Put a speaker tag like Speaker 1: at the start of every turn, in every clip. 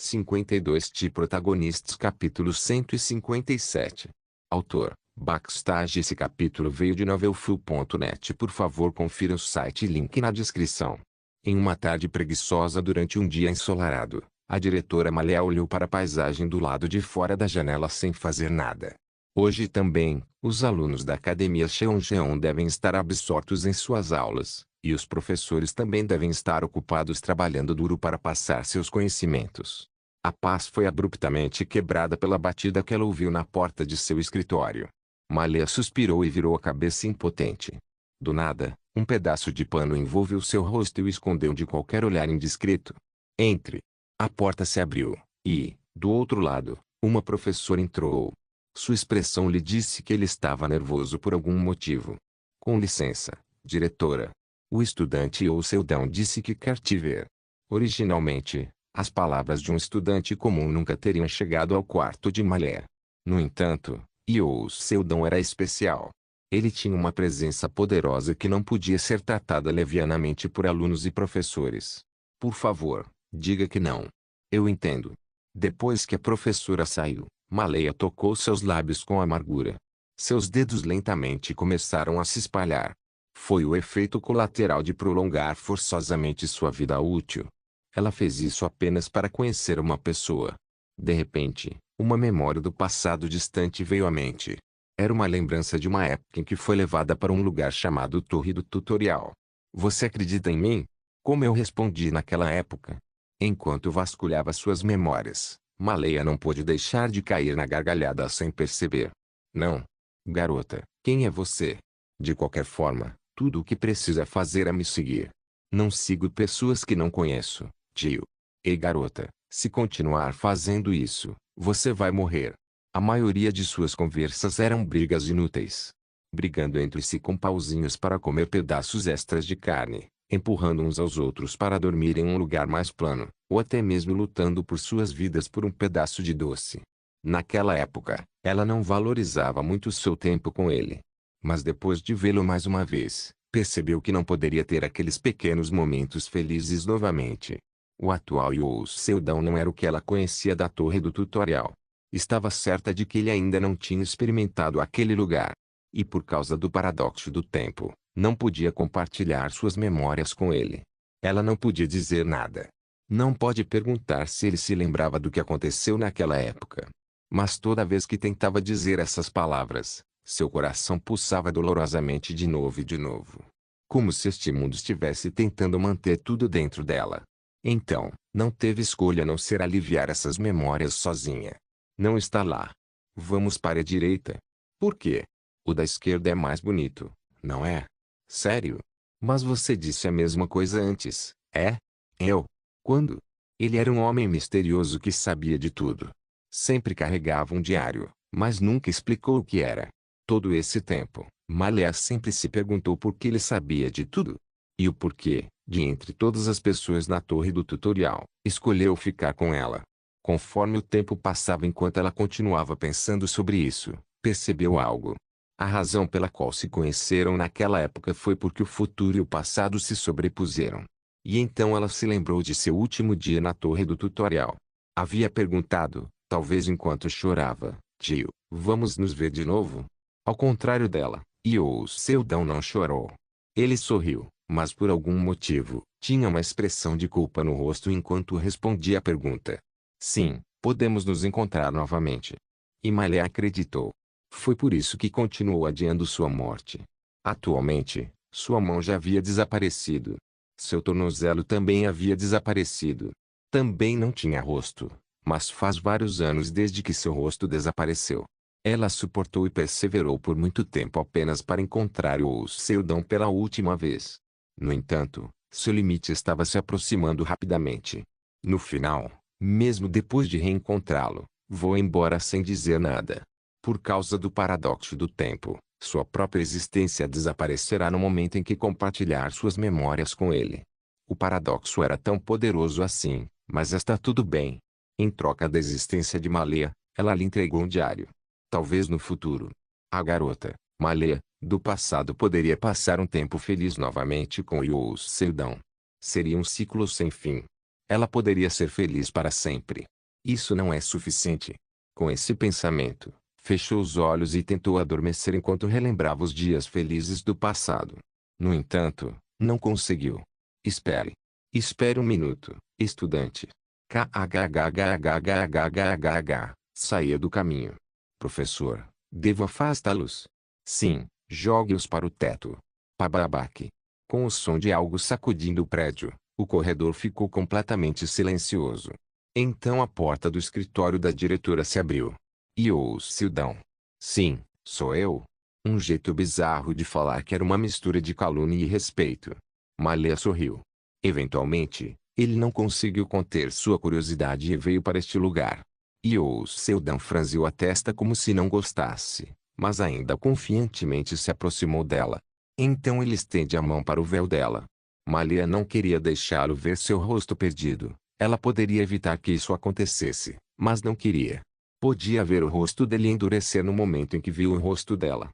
Speaker 1: 52 protagonistas capítulo 157. Autor, Backstage. Esse capítulo veio de novelfull.net. Por favor confira o site e link na descrição. Em uma tarde preguiçosa durante um dia ensolarado, a diretora Malia olhou para a paisagem do lado de fora da janela sem fazer nada. Hoje também, os alunos da Academia Cheonjeon devem estar absortos em suas aulas, e os professores também devem estar ocupados trabalhando duro para passar seus conhecimentos. A paz foi abruptamente quebrada pela batida que ela ouviu na porta de seu escritório. Malia suspirou e virou a cabeça impotente. Do nada, um pedaço de pano envolveu seu rosto e o escondeu de qualquer olhar indiscreto. Entre. A porta se abriu, e, do outro lado, uma professora entrou. Sua expressão lhe disse que ele estava nervoso por algum motivo. Com licença, diretora. O estudante Youh Seldon disse que quer te ver. Originalmente, as palavras de um estudante comum nunca teriam chegado ao quarto de Malia. No entanto, Youh Seldon era especial. Ele tinha uma presença poderosa que não podia ser tratada levianamente por alunos e professores. Por favor, diga que não. Eu entendo. Depois que a professora saiu, Malia tocou seus lábios com amargura. Seus dedos lentamente começaram a se espalhar. Foi o efeito colateral de prolongar forçosamente sua vida útil. Ela fez isso apenas para conhecer uma pessoa. De repente, uma memória do passado distante veio à mente. Era uma lembrança de uma época em que foi levada para um lugar chamado Torre do Tutorial. Você acredita em mim? Como eu respondi naquela época? Enquanto vasculhava suas memórias, Malia não pôde deixar de cair na gargalhada sem perceber. Não. Garota, quem é você? De qualquer forma, tudo o que precisa fazer é me seguir. Não sigo pessoas que não conheço, tio. Ei garota, se continuar fazendo isso, você vai morrer. A maioria de suas conversas eram brigas inúteis. Brigando entre si com pauzinhos para comer pedaços extras de carne, empurrando uns aos outros para dormir em um lugar mais plano, ou até mesmo lutando por suas vidas por um pedaço de doce. Naquela época, ela não valorizava muito seu tempo com ele. Mas depois de vê-lo mais uma vez, percebeu que não poderia ter aqueles pequenos momentos felizes novamente. O atual Youh Seldon não era o que ela conhecia da Torre do Tutorial. Estava certa de que ele ainda não tinha experimentado aquele lugar. E por causa do paradoxo do tempo, não podia compartilhar suas memórias com ele. Ela não podia dizer nada. Não pode perguntar se ele se lembrava do que aconteceu naquela época. Mas toda vez que tentava dizer essas palavras, seu coração pulsava dolorosamente de novo e de novo. Como se este mundo estivesse tentando manter tudo dentro dela. Então, não teve escolha a não ser aliviar essas memórias sozinha. Não está lá. Vamos para a direita. Por quê? O da esquerda é mais bonito, não é? Sério? Mas você disse a mesma coisa antes, é? Eu? Quando? Ele era um homem misterioso que sabia de tudo. Sempre carregava um diário, mas nunca explicou o que era. Todo esse tempo, Malia sempre se perguntou por que ele sabia de tudo. E o porquê, de entre todas as pessoas na torre do tutorial, escolheu ficar com ela. Conforme o tempo passava enquanto ela continuava pensando sobre isso, percebeu algo. A razão pela qual se conheceram naquela época foi porque o futuro e o passado se sobrepuseram. E então ela se lembrou de seu último dia na torre do tutorial. Havia perguntado, talvez enquanto chorava, tio, vamos nos ver de novo? Ao contrário dela, Youh Seldon não chorou. Ele sorriu, mas por algum motivo, tinha uma expressão de culpa no rosto enquanto respondia a pergunta. Sim, podemos nos encontrar novamente. E Malia acreditou. Foi por isso que continuou adiando sua morte. Atualmente, sua mão já havia desaparecido. Seu tornozelo também havia desaparecido. Também não tinha rosto, mas faz vários anos desde que seu rosto desapareceu. Ela suportou e perseverou por muito tempo apenas para encontrar Youh Seldon pela última vez. No entanto, seu limite estava se aproximando rapidamente. No final, mesmo depois de reencontrá-lo, voou embora sem dizer nada. Por causa do paradoxo do tempo, sua própria existência desaparecerá no momento em que compartilhar suas memórias com ele. O paradoxo era tão poderoso assim, mas está tudo bem. Em troca da existência de Malia, ela lhe entregou um diário. Talvez no futuro, a garota, Malia, do passado poderia passar um tempo feliz novamente com Youh Seldon. Seria um ciclo sem fim. ela poderia ser feliz para sempre. Isso não é suficiente. Com esse pensamento, fechou os olhos e tentou adormecer enquanto relembrava os dias felizes do passado. No entanto, não conseguiu. Espere. Espere um minuto, estudante. KHHHHHHH. Saia do caminho. Professor, devo afastá-los? Sim, jogue-os para o teto. Pababaque. Com o som de algo sacudindo o prédio, o corredor ficou completamente silencioso. Então a porta do escritório da diretora se abriu. E Sildão. Sim, sou eu. Um jeito bizarro de falar que era uma mistura de calúnia e respeito. Malha sorriu. Eventualmente, ele não conseguiu conter sua curiosidade e veio para este lugar. E Sildão franziu a testa como se não gostasse, mas ainda confiantemente se aproximou dela. Então ele estende a mão para o véu dela. Malha não queria deixá-lo ver seu rosto perdido. Ela poderia evitar que isso acontecesse, mas não queria. Podia ver o rosto dele endurecer no momento em que viu o rosto dela.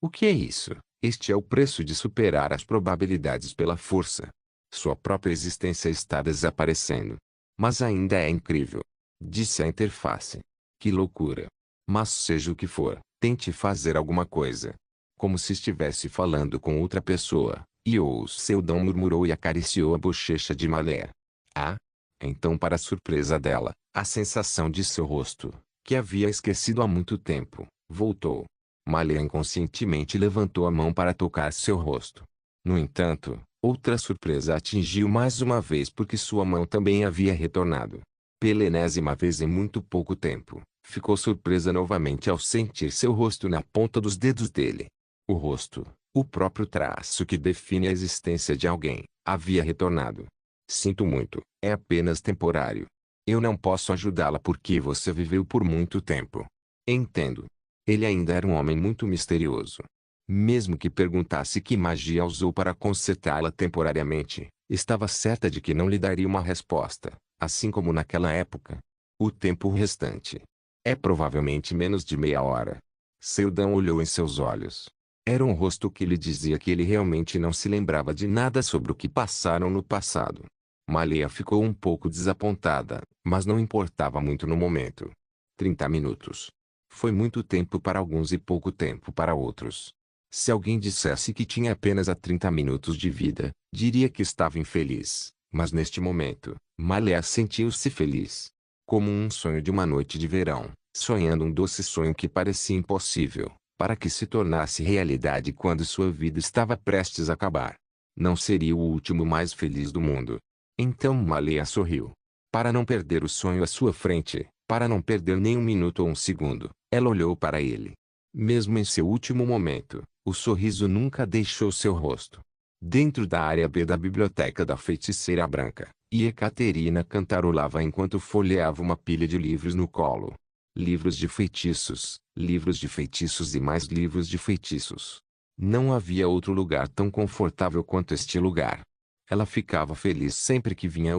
Speaker 1: O que é isso? Este é o preço de superar as probabilidades pela força. Sua própria existência está desaparecendo. Mas ainda é incrível. Disse a interface. Que loucura. Mas seja o que for, tente fazer alguma coisa. Como se estivesse falando com outra pessoa, e Seldon murmurou e acariciou a bochecha de Malé. Ah? Então, para surpresa dela, a sensação de seu rosto, que havia esquecido há muito tempo, voltou. Malé inconscientemente levantou a mão para tocar seu rosto. No entanto, outra surpresa atingiu mais uma vez porque sua mão também havia retornado. Pela enésima vez em muito pouco tempo, ficou surpresa novamente ao sentir seu rosto na ponta dos dedos dele. O rosto, o próprio traço que define a existência de alguém, havia retornado. Sinto muito, é apenas temporário. Eu não posso ajudá-la porque você viveu por muito tempo. Entendo. Ele ainda era um homem muito misterioso. Mesmo que perguntasse que magia usou para consertá-la temporariamente, estava certa de que não lhe daria uma resposta, assim como naquela época. O tempo restante. É provavelmente menos de meia hora. Seldon olhou em seus olhos. Era um rosto que lhe dizia que ele realmente não se lembrava de nada sobre o que passaram no passado. Malha ficou um pouco desapontada, mas não importava muito no momento. 30 minutos. Foi muito tempo para alguns e pouco tempo para outros. Se alguém dissesse que tinha apenas 30 minutos de vida, diria que estava infeliz. Mas neste momento, Malha sentiu-se feliz. Como um sonho de uma noite de verão, sonhando um doce sonho que parecia impossível, para que se tornasse realidade quando sua vida estava prestes a acabar. Não seria o último mais feliz do mundo. Então Malha sorriu. Para não perder o sonho à sua frente, para não perder nem um minuto ou um segundo, ela olhou para ele. Mesmo em seu último momento, o sorriso nunca deixou seu rosto. Dentro da área B da biblioteca da feiticeira branca, Ekaterina cantarolava enquanto folheava uma pilha de livros no colo. Livros de feitiços e mais livros de feitiços. Não havia outro lugar tão confortável quanto este lugar. Ela ficava feliz sempre que vinha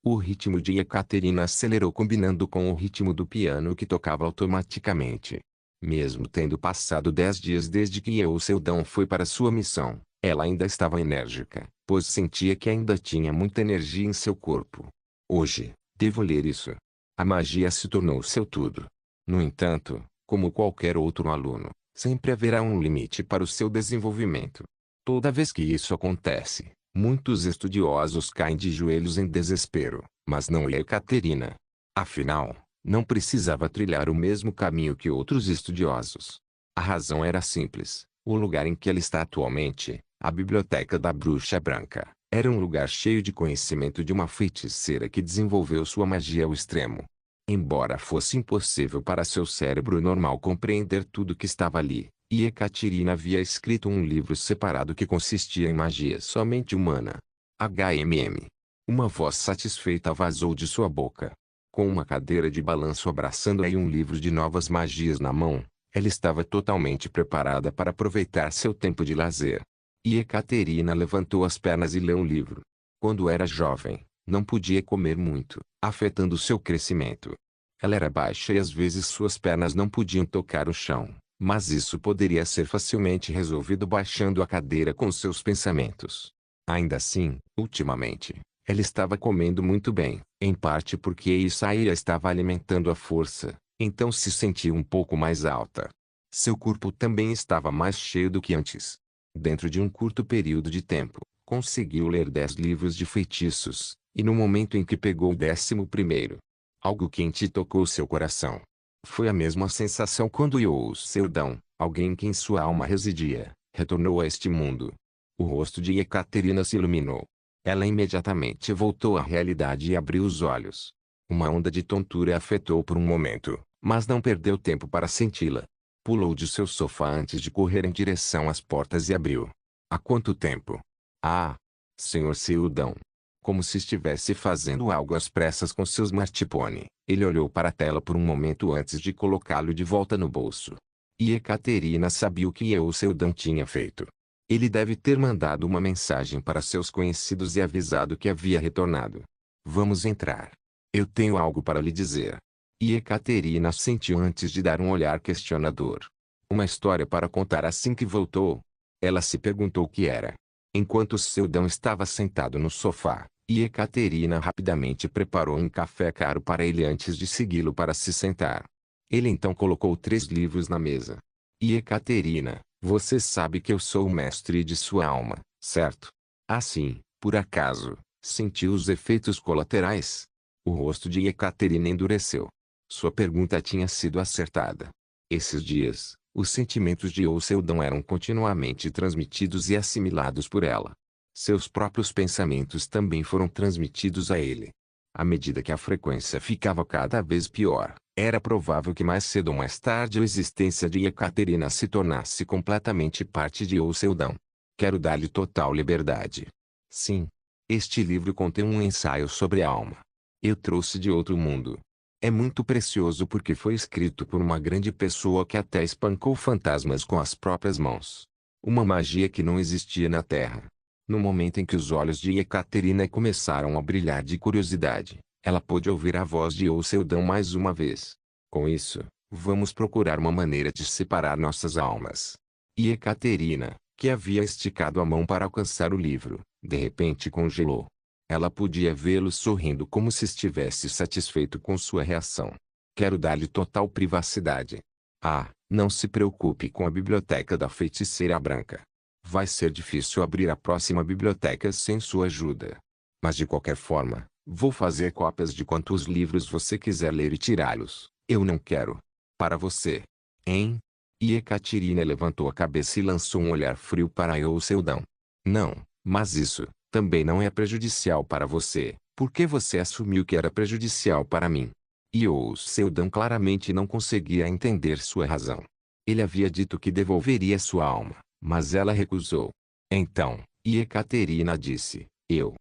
Speaker 1: o ritmo de Ekaterina acelerou combinando com o ritmo do piano que tocava automaticamente. Mesmo tendo passado 10 dias desde que Seldon foi para sua missão, ela ainda estava enérgica, pois sentia que ainda tinha muita energia em seu corpo. Hoje, devo ler isso. A magia se tornou seu tudo. No entanto, como qualquer outro aluno, sempre haverá um limite para o seu desenvolvimento. Toda vez que isso acontece, muitos estudiosos caem de joelhos em desespero, mas não Ekaterina. Afinal, não precisava trilhar o mesmo caminho que outros estudiosos. A razão era simples: o lugar em que ela está atualmente, a Biblioteca da Bruxa Branca, era um lugar cheio de conhecimento de uma feiticeira que desenvolveu sua magia ao extremo. Embora fosse impossível para seu cérebro normal compreender tudo que estava ali, Ekaterina havia escrito um livro separado que consistia em magia somente humana. HMM. Uma voz satisfeita vazou de sua boca. Com uma cadeira de balanço abraçando-a e um livro de novas magias na mão, ela estava totalmente preparada para aproveitar seu tempo de lazer. Ekaterina levantou as pernas e leu o livro. Quando era jovem, não podia comer muito, afetando seu crescimento. Ela era baixa e às vezes suas pernas não podiam tocar o chão, mas isso poderia ser facilmente resolvido baixando a cadeira com seus pensamentos. Ainda assim, ultimamente, Ela estava comendo muito bem, em parte porque Isaíra estava alimentando a força, então se sentia um pouco mais alta. Seu corpo também estava mais cheio do que antes. Dentro de um curto período de tempo, conseguiu ler 10 livros de feitiços, e no momento em que pegou o 11º, algo quente tocou seu coração. Foi a mesma sensação quando Seldão, alguém que em sua alma residia, retornou a este mundo. O rosto de Ekaterina se iluminou. Ela imediatamente voltou à realidade e abriu os olhos. Uma onda de tontura a afetou por um momento, mas não perdeu tempo para senti-la. Pulou de seu sofá antes de correr em direção às portas e abriu. Há quanto tempo? Ah! Senhor Seudão. Como se estivesse fazendo algo às pressas com seu smartphone, ele olhou para a tela por um momento antes de colocá-lo de volta no bolso. E Ekaterina sabia o que Seudão tinha feito. Ele deve ter mandado uma mensagem para seus conhecidos e avisado que havia retornado. Vamos entrar. Eu tenho algo para lhe dizer. E Ekaterina sentiu antes de dar um olhar questionador. Uma história para contar assim que voltou? Ela se perguntou o que era. Enquanto Seudão estava sentado no sofá, e Ekaterina rapidamente preparou um café caro para ele antes de segui-lo para se sentar. Ele então colocou 3 livros na mesa. E Ekaterina, você sabe que eu sou o mestre de sua alma, certo? Assim, por acaso, sentiu os efeitos colaterais? O rosto de Ekaterina endureceu. Sua pergunta tinha sido acertada. Esses dias, os sentimentos de Seldão eram continuamente transmitidos e assimilados por ela. Seus próprios pensamentos também foram transmitidos a ele. À medida que a frequência ficava cada vez pior, era provável que mais cedo ou mais tarde a existência de Ekaterina se tornasse completamente parte de Seldão. Quero dar-lhe total liberdade. Sim. Este livro contém um ensaio sobre a alma. Eu trouxe de outro mundo. É muito precioso porque foi escrito por uma grande pessoa que até espancou fantasmas com as próprias mãos. Uma magia que não existia na Terra. No momento em que os olhos de Ekaterina começaram a brilhar de curiosidade, ela pôde ouvir a voz de Seldão mais uma vez. Com isso, vamos procurar uma maneira de separar nossas almas. E Ekaterina, que havia esticado a mão para alcançar o livro, de repente congelou. Ela podia vê-lo sorrindo como se estivesse satisfeito com sua reação. Quero dar-lhe total privacidade. Ah, não se preocupe com a biblioteca da feiticeira branca. Vai ser difícil abrir a próxima biblioteca sem sua ajuda. Mas de qualquer forma, vou fazer cópias de quantos livros você quiser ler e tirá-los. Eu não quero. Para você. Hein? E Ekaterina levantou a cabeça e lançou um olhar frio para Seldão. Não, mas isso também não é prejudicial para você. Por que você assumiu que era prejudicial para mim? E Seldão claramente não conseguia entender sua razão. Ele havia dito que devolveria sua alma, mas ela recusou. Então, Ekaterina disse, eu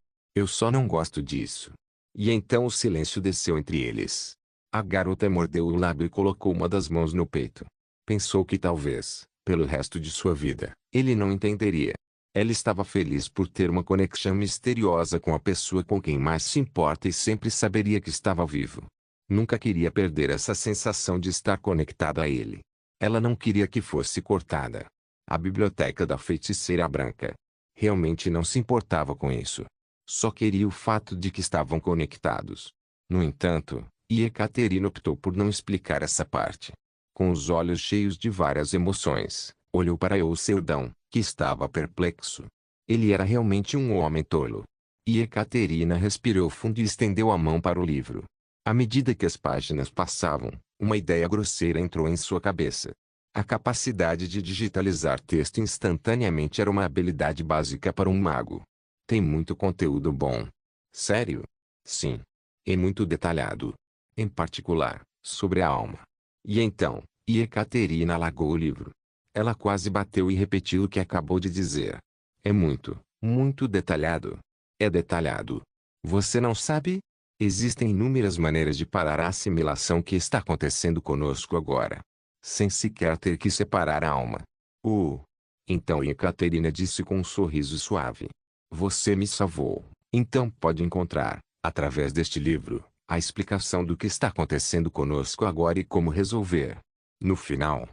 Speaker 1: só não gosto disso. E então o silêncio desceu entre eles. A garota mordeu o lábio e colocou uma das mãos no peito. Pensou que talvez, pelo resto de sua vida, ele não entenderia. Ela estava feliz por ter uma conexão misteriosa com a pessoa com quem mais se importa e sempre saberia que estava vivo. Nunca queria perder essa sensação de estar conectada a ele. Ela não queria que fosse cortada. A biblioteca da feiticeira branca. Realmente não se importava com isso. Só queria o fato de que estavam conectados. No entanto, Ekaterina optou por não explicar essa parte. Com os olhos cheios de várias emoções, olhou para Seldão, que estava perplexo. Ele era realmente um homem tolo. Ekaterina respirou fundo e estendeu a mão para o livro. À medida que as páginas passavam, uma ideia grosseira entrou em sua cabeça. A capacidade de digitalizar texto instantaneamente era uma habilidade básica para um mago. Tem muito conteúdo bom. Sério? Sim. E muito detalhado. Em particular, sobre a alma. E então, Ekaterina largou o livro. Ela quase bateu e repetiu o que acabou de dizer. É muito, muito detalhado. É detalhado. Você não sabe? Existem inúmeras maneiras de parar a assimilação que está acontecendo conosco agora. Sem sequer ter que separar a alma. Então Ekaterina disse com um sorriso suave. Você me salvou. Então pode encontrar, através deste livro, a explicação do que está acontecendo conosco agora e como resolver. No final,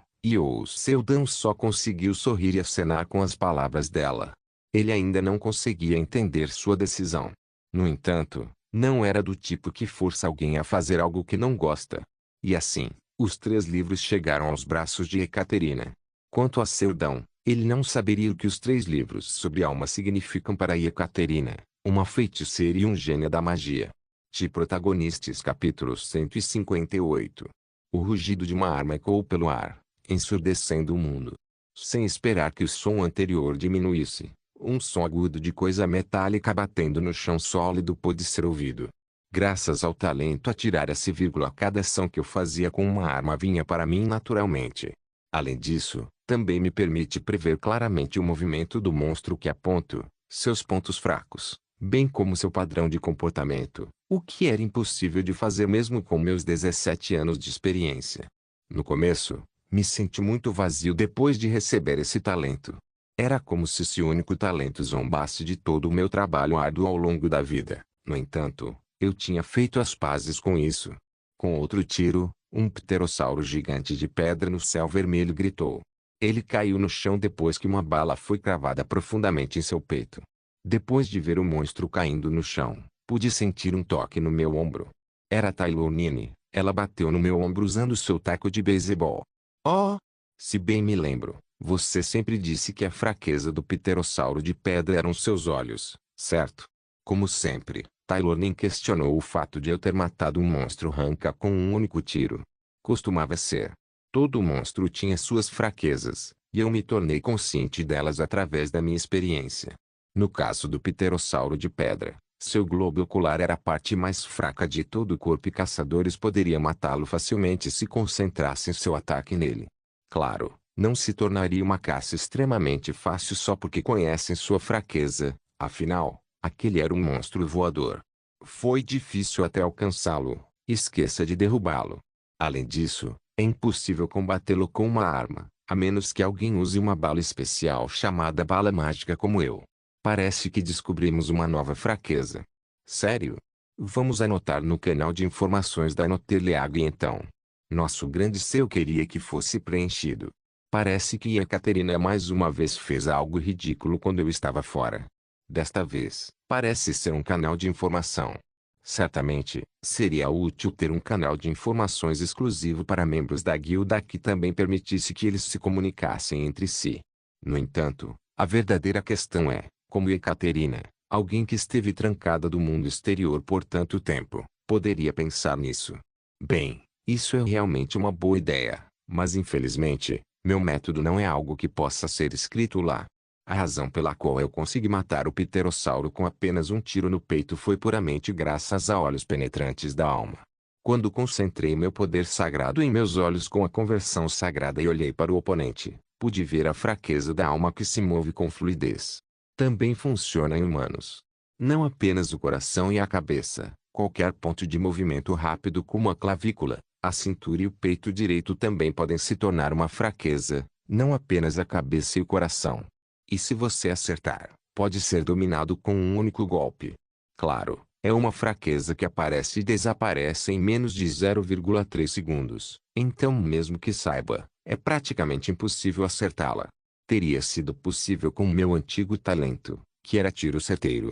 Speaker 1: Seldão só conseguiu sorrir e acenar com as palavras dela. Ele ainda não conseguia entender sua decisão. No entanto, não era do tipo que força alguém a fazer algo que não gosta. E assim, os 3 livros chegaram aos braços de Ekaterina. Quanto a Seldão, ele não saberia o que os 3 livros sobre alma significam para Ekaterina, uma feiticeira e um gênio da magia. De Protagonistas capítulo 158. O rugido de uma arma ecoou pelo ar, ensurdecendo o mundo. Sem esperar que o som anterior diminuísse, um som agudo de coisa metálica batendo no chão sólido pôde ser ouvido. Graças ao talento atirar-se, cada ação que eu fazia com uma arma vinha para mim naturalmente. Além disso, também me permite prever claramente o movimento do monstro que aponto, seus pontos fracos, bem como seu padrão de comportamento, o que era impossível de fazer mesmo com meus 17 anos de experiência. No começo, me senti muito vazio depois de receber esse talento. Era como se esse único talento zombasse de todo o meu trabalho árduo ao longo da vida. No entanto, eu tinha feito as pazes com isso. Com outro tiro, um pterossauro gigante de pedra no céu vermelho gritou. Ele caiu no chão depois que uma bala foi cravada profundamente em seu peito. Depois de ver o monstro caindo no chão, pude sentir um toque no meu ombro. Era Tailonine. Ela bateu no meu ombro usando seu taco de beisebol. Oh! Se bem me lembro, você sempre disse que a fraqueza do pterossauro de pedra eram seus olhos, certo? Como sempre, Tailonine questionou o fato de eu ter matado um monstro ranca com um único tiro. Costumava ser. Todo monstro tinha suas fraquezas, e eu me tornei consciente delas através da minha experiência. No caso do pterossauro de pedra, seu globo ocular era a parte mais fraca de todo o corpo e caçadores poderiam matá-lo facilmente se concentrassem seu ataque nele. Claro, não se tornaria uma caça extremamente fácil só porque conhecem sua fraqueza, afinal, aquele era um monstro voador. Foi difícil até alcançá-lo, esqueça de derrubá-lo. Além disso, é impossível combatê-lo com uma arma, a menos que alguém use uma bala especial chamada bala mágica como eu. Parece que descobrimos uma nova fraqueza. Sério? Vamos anotar no canal de informações da Noterleag então. Nosso grande céu queria que fosse preenchido. Parece que Ekaterina mais uma vez fez algo ridículo quando eu estava fora. Desta vez, parece ser um canal de informação. Certamente, seria útil ter um canal de informações exclusivo para membros da guilda que também permitisse que eles se comunicassem entre si. No entanto, a verdadeira questão é, como Ekaterina, alguém que esteve trancada do mundo exterior por tanto tempo, poderia pensar nisso? Bem, isso é realmente uma boa ideia, mas infelizmente, meu método não é algo que possa ser escrito lá. A razão pela qual eu consegui matar o pterossauro com apenas um tiro no peito foi puramente graças a olhos penetrantes da alma. Quando concentrei meu poder sagrado em meus olhos com a conversão sagrada e olhei para o oponente, pude ver a fraqueza da alma que se move com fluidez. Também funciona em humanos. Não apenas o coração e a cabeça, qualquer ponto de movimento rápido como a clavícula, a cintura e o peito direito também podem se tornar uma fraqueza, não apenas a cabeça e o coração. E se você acertar, pode ser dominado com um único golpe. Claro, é uma fraqueza que aparece e desaparece em menos de 0,3 segundos, então mesmo que saiba, é praticamente impossível acertá-la. Teria sido possível com meu antigo talento, que era tiro certeiro,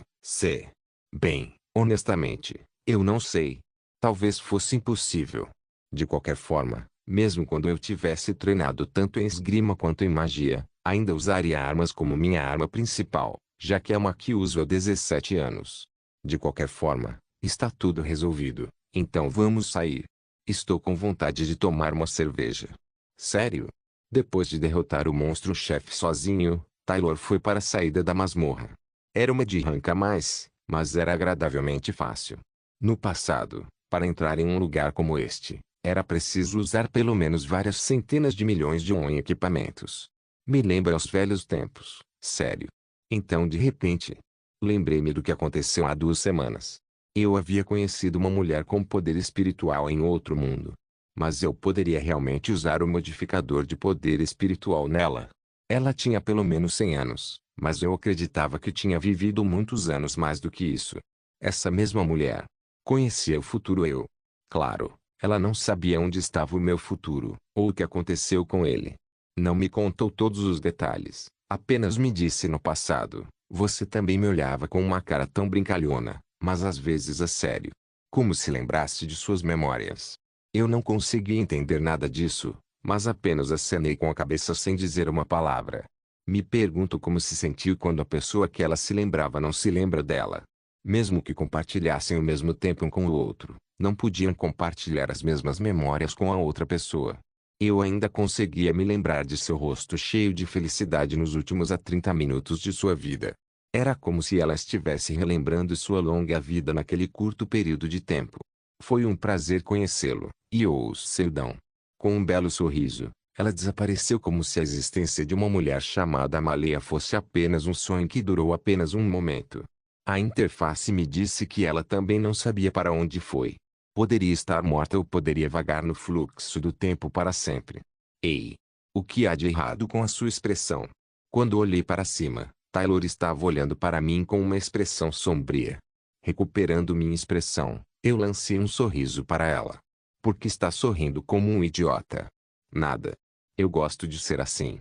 Speaker 1: Bem, honestamente, eu não sei. Talvez fosse impossível. De qualquer forma, mesmo quando eu tivesse treinado tanto em esgrima quanto em magia, ainda usaria armas como minha arma principal, já que é uma que uso há 17 anos. De qualquer forma, está tudo resolvido, então vamos sair. Estou com vontade de tomar uma cerveja. Sério? Depois de derrotar o monstro-chefe sozinho, Taylor foi para a saída da masmorra. Era uma de ranca a mais, mas era agradavelmente fácil. No passado, para entrar em um lugar como este, era preciso usar pelo menos várias centenas de milhões de em equipamentos. Me lembra aos velhos tempos, sério. Então de repente, lembrei-me do que aconteceu há 2 semanas. Eu havia conhecido uma mulher com poder espiritual em outro mundo. Mas eu poderia realmente usar o modificador de poder espiritual nela. Ela tinha pelo menos 100 anos, mas eu acreditava que tinha vivido muitos anos mais do que isso. Essa mesma mulher conhecia o futuro eu. Claro, ela não sabia onde estava o meu futuro, ou o que aconteceu com ele. Não me contou todos os detalhes, apenas me disse no passado, você também me olhava com uma cara tão brincalhona, mas às vezes a sério. Como se lembrasse de suas memórias. Eu não consegui entender nada disso, mas apenas acenei com a cabeça sem dizer uma palavra. Me pergunto como se sentiu quando a pessoa que ela se lembrava não se lembra dela. Mesmo que compartilhassem o mesmo tempo um com o outro, não podiam compartilhar as mesmas memórias com a outra pessoa. Eu ainda conseguia me lembrar de seu rosto cheio de felicidade nos últimos 30 minutos de sua vida. Era como se ela estivesse relembrando sua longa vida naquele curto período de tempo. Foi um prazer conhecê-lo, Io Seldon. Com um belo sorriso, ela desapareceu como se a existência de uma mulher chamada Amalia fosse apenas um sonho que durou apenas um momento. A interface me disse que ela também não sabia para onde foi. Poderia estar morta ou poderia vagar no fluxo do tempo para sempre. Ei! O que há de errado com a sua expressão? Quando olhei para cima, Taylor estava olhando para mim com uma expressão sombria. Recuperando minha expressão, eu lancei um sorriso para ela. Por que está sorrindo como um idiota? Nada. Eu gosto de ser assim.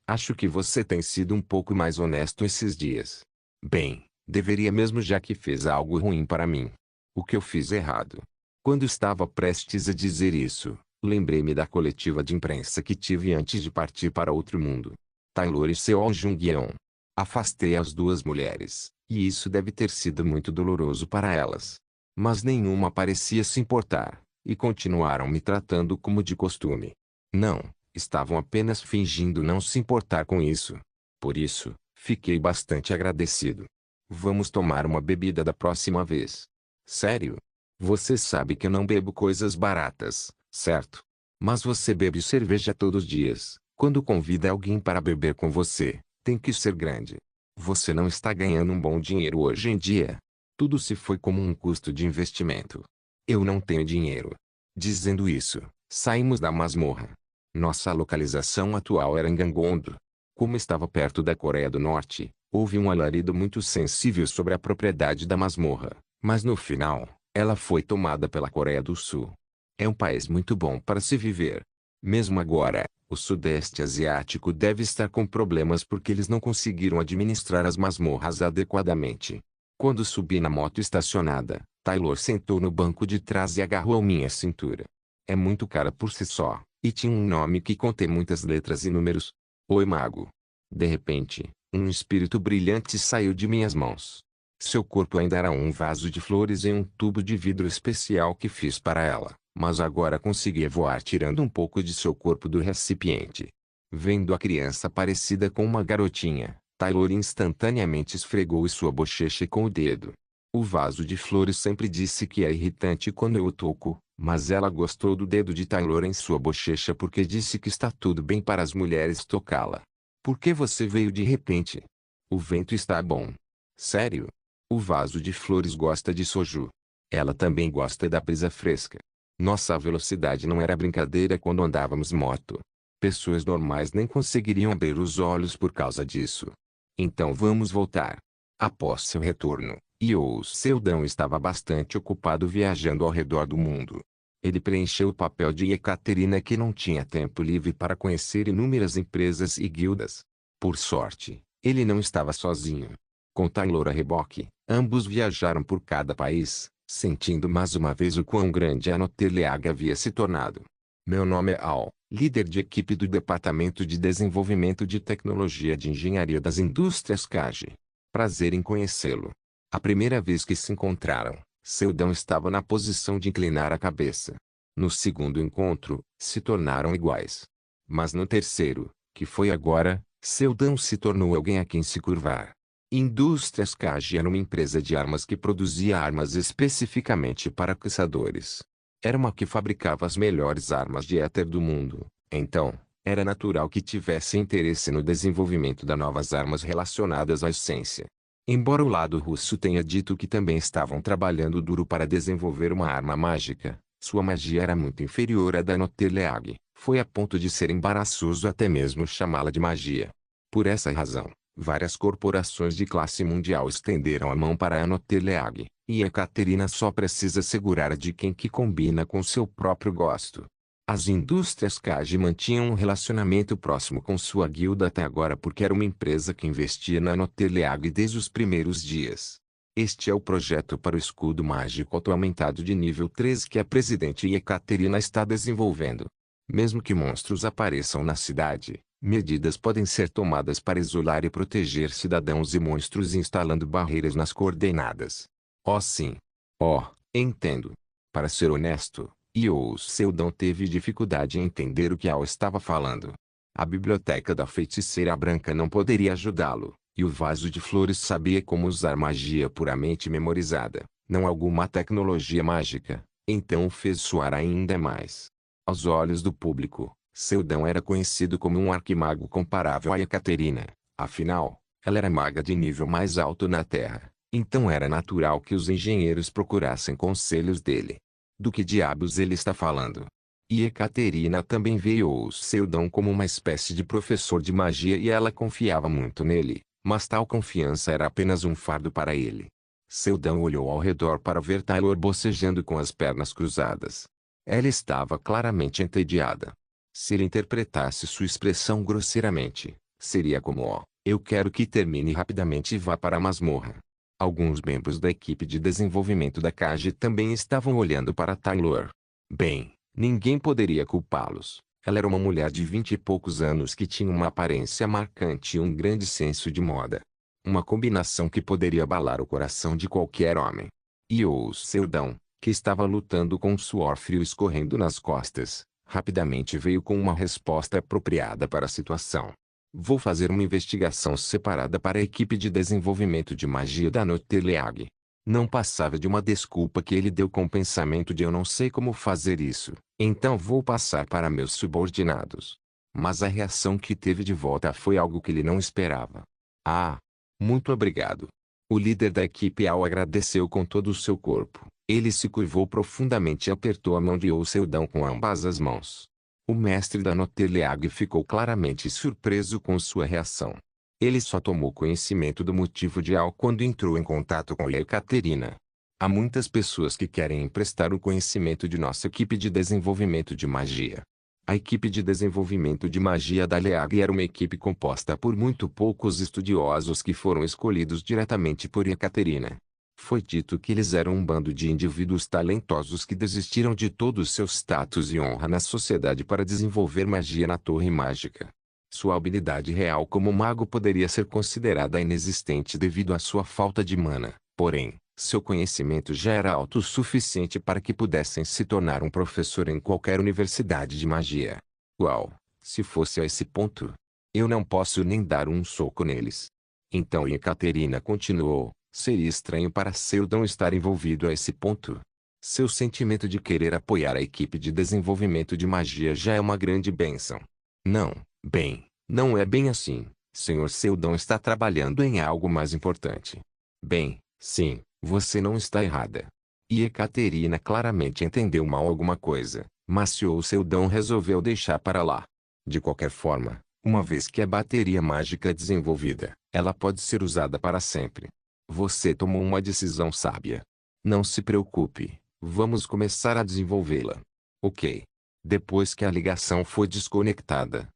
Speaker 1: Acho que você tem sido um pouco mais honesto esses dias. Bem, deveria mesmo já que fez algo ruim para mim. O que eu fiz errado? Quando estava prestes a dizer isso, lembrei-me da coletiva de imprensa que tive antes de partir para outro mundo. Taylor e Seo Jung-yeon. Afastei as duas mulheres, e isso deve ter sido muito doloroso para elas. Mas nenhuma parecia se importar, e continuaram me tratando como de costume. Não, estavam apenas fingindo não se importar com isso. Por isso, fiquei bastante agradecido. Vamos tomar uma bebida da próxima vez. Sério? Você sabe que eu não bebo coisas baratas, certo? Mas você bebe cerveja todos os dias. Quando convida alguém para beber com você, tem que ser grande. Você não está ganhando um bom dinheiro hoje em dia. Tudo se foi como um custo de investimento. Eu não tenho dinheiro. Dizendo isso, saímos da masmorra. Nossa localização atual era em Gangwon-do. Como estava perto da Coreia do Norte, houve um alarido muito sensível sobre a propriedade da masmorra, mas no final, ela foi tomada pela Coreia do Sul. É um país muito bom para se viver. Mesmo agora, o Sudeste Asiático deve estar com problemas porque eles não conseguiram administrar as masmorras adequadamente. Quando subi na moto estacionada, Taylor sentou no banco de trás e agarrou minha cintura. É muito cara por si só, e tinha um nome que contém muitas letras e números. Oi, mago. De repente, um espírito brilhante saiu de minhas mãos. Seu corpo ainda era um vaso de flores em um tubo de vidro especial que fiz para ela, mas agora conseguia voar tirando um pouco de seu corpo do recipiente. Vendo a criança parecida com uma garotinha, Taylor instantaneamente esfregou sua bochecha com o dedo. O vaso de flores sempre disse que é irritante quando eu o toco, mas ela gostou do dedo de Taylor em sua bochecha porque disse que está tudo bem para as mulheres tocá-la. Por que você veio de repente? O vento está bom. Sério? O vaso de flores gosta de soju. Ela também gosta da brisa fresca. Nossa velocidade não era brincadeira quando andávamos moto. Pessoas normais nem conseguiriam abrir os olhos por causa disso. Então vamos voltar. Após seu retorno, Io Seldon estava bastante ocupado viajando ao redor do mundo. Ele preencheu o papel de Ekaterina que não tinha tempo livre para conhecer inúmeras empresas e guildas. Por sorte, ele não estava sozinho. Com Taylor a reboque, ambos viajaram por cada país, sentindo mais uma vez o quão grande a Noteleag havia se tornado. Meu nome é Al, líder de equipe do Departamento de Desenvolvimento de Tecnologia de Engenharia das Indústrias CAGE. Prazer em conhecê-lo. A primeira vez que se encontraram, Seldon estava na posição de inclinar a cabeça. No segundo encontro, se tornaram iguais. Mas no terceiro, que foi agora, Seldon se tornou alguém a quem se curvar. Indústrias CAGE era uma empresa de armas que produzia armas especificamente para caçadores. Era uma que fabricava as melhores armas de éter do mundo, então, era natural que tivesse interesse no desenvolvimento de novas armas relacionadas à essência. Embora o lado russo tenha dito que também estavam trabalhando duro para desenvolver uma arma mágica, sua magia era muito inferior à da Noteleag, foi a ponto de ser embaraçoso até mesmo chamá-la de magia. Por essa razão, várias corporações de classe mundial estenderam a mão para a Noteleag, e Ekaterina só precisa segurar a de quem que combina com seu próprio gosto. As indústrias CAGE mantinham um relacionamento próximo com sua guilda até agora porque era uma empresa que investia na Noteleag desde os primeiros dias. Este é o projeto para o escudo mágico aumentado de nível 3 que a presidente Ekaterina está desenvolvendo. Mesmo que monstros apareçam na cidade, medidas podem ser tomadas para isolar e proteger cidadãos e monstros instalando barreiras nas coordenadas. Oh sim. Oh, entendo. Para ser honesto, Io Seldon teve dificuldade em entender o que Ao estava falando. A biblioteca da feiticeira branca não poderia ajudá-lo, e o vaso de flores sabia como usar magia puramente memorizada, não alguma tecnologia mágica, então o fez soar ainda mais. Aos olhos do público, Seldon era conhecido como um arquimago comparável a Ekaterina, afinal, ela era maga de nível mais alto na Terra, então era natural que os engenheiros procurassem conselhos dele. Do que diabos ele está falando? E Ekaterina também veio Seldon como uma espécie de professor de magia e ela confiava muito nele, mas tal confiança era apenas um fardo para ele. Seldon olhou ao redor para ver Taylor bocejando com as pernas cruzadas. Ela estava claramente entediada. Se ele interpretasse sua expressão grosseiramente, seria como eu quero que termine rapidamente e vá para a masmorra. Alguns membros da equipe de desenvolvimento da CAGE também estavam olhando para Taylor. Bem, ninguém poderia culpá-los. Ela era uma mulher de 20 e poucos anos que tinha uma aparência marcante e um grande senso de moda. Uma combinação que poderia abalar o coração de qualquer homem. E o Seldon, que estava lutando com um suor frio escorrendo nas costas, rapidamente veio com uma resposta apropriada para a situação. Vou fazer uma investigação separada para a equipe de desenvolvimento de magia da Notteleag. Não passava de uma desculpa que ele deu com o pensamento de eu não sei como fazer isso, então vou passar para meus subordinados. Mas a reação que teve de volta foi algo que ele não esperava. Ah, muito obrigado. O líder da equipe Ao agradeceu com todo o seu corpo. Ele se curvou profundamente e apertou a mão de Seldon com ambas as mãos. O mestre da Notteleag ficou claramente surpreso com sua reação. Ele só tomou conhecimento do motivo de Ao quando entrou em contato com Ekaterina. Há muitas pessoas que querem emprestar o conhecimento de nossa equipe de desenvolvimento de magia. A equipe de desenvolvimento de magia da Leag era uma equipe composta por muito poucos estudiosos que foram escolhidos diretamente por Ekaterina. Foi dito que eles eram um bando de indivíduos talentosos que desistiram de todo o seu status e honra na sociedade para desenvolver magia na Torre Mágica. Sua habilidade real como mago poderia ser considerada inexistente devido à sua falta de mana, porém, seu conhecimento já era autossuficiente para que pudessem se tornar um professor em qualquer universidade de magia. Uau, se fosse a esse ponto, eu não posso nem dar um soco neles. Então Ekaterina continuou. Seria estranho para Seldon estar envolvido a esse ponto. Seu sentimento de querer apoiar a equipe de desenvolvimento de magia já é uma grande bênção. Não, bem, não é bem assim. Sr. Seldon está trabalhando em algo mais importante. Bem, sim, você não está errada. E Ekaterina claramente entendeu mal alguma coisa, mas Sr. Seldon resolveu deixar para lá. De qualquer forma, uma vez que a bateria mágica é desenvolvida, ela pode ser usada para sempre. Você tomou uma decisão sábia. Não se preocupe, vamos começar a desenvolvê-la. Ok. Depois que a ligação foi desconectada,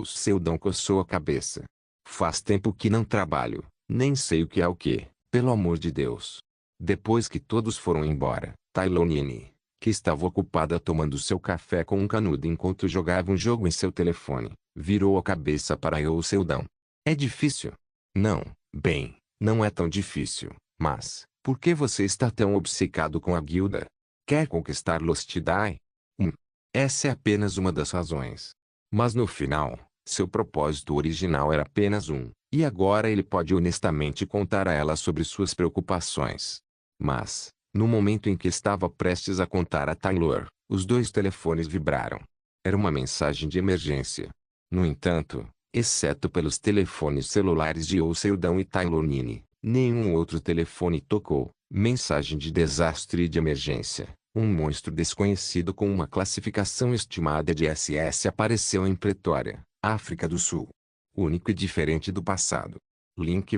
Speaker 1: Seldon coçou a cabeça. Faz tempo que não trabalho, nem sei o que é o que, pelo amor de Deus. Depois que todos foram embora, Tailonine, que estava ocupada tomando seu café com um canudo enquanto jogava um jogo em seu telefone, virou a cabeça para Seldon. É difícil? Não, bem. Não é tão difícil, mas, por que você está tão obcecado com a guilda? Quer conquistar Lostidai? Essa é apenas uma das razões. Mas no final, seu propósito original era apenas um, e agora ele pode honestamente contar a ela sobre suas preocupações. Mas, no momento em que estava prestes a contar a Taylor, os dois telefones vibraram. Era uma mensagem de emergência. No entanto, exceto pelos telefones celulares de Seldon e Tailonine, nenhum outro telefone tocou. Mensagem de desastre e de emergência. Um monstro desconhecido com uma classificação estimada de SS apareceu em Pretória, África do Sul. Único e diferente do passado. Link,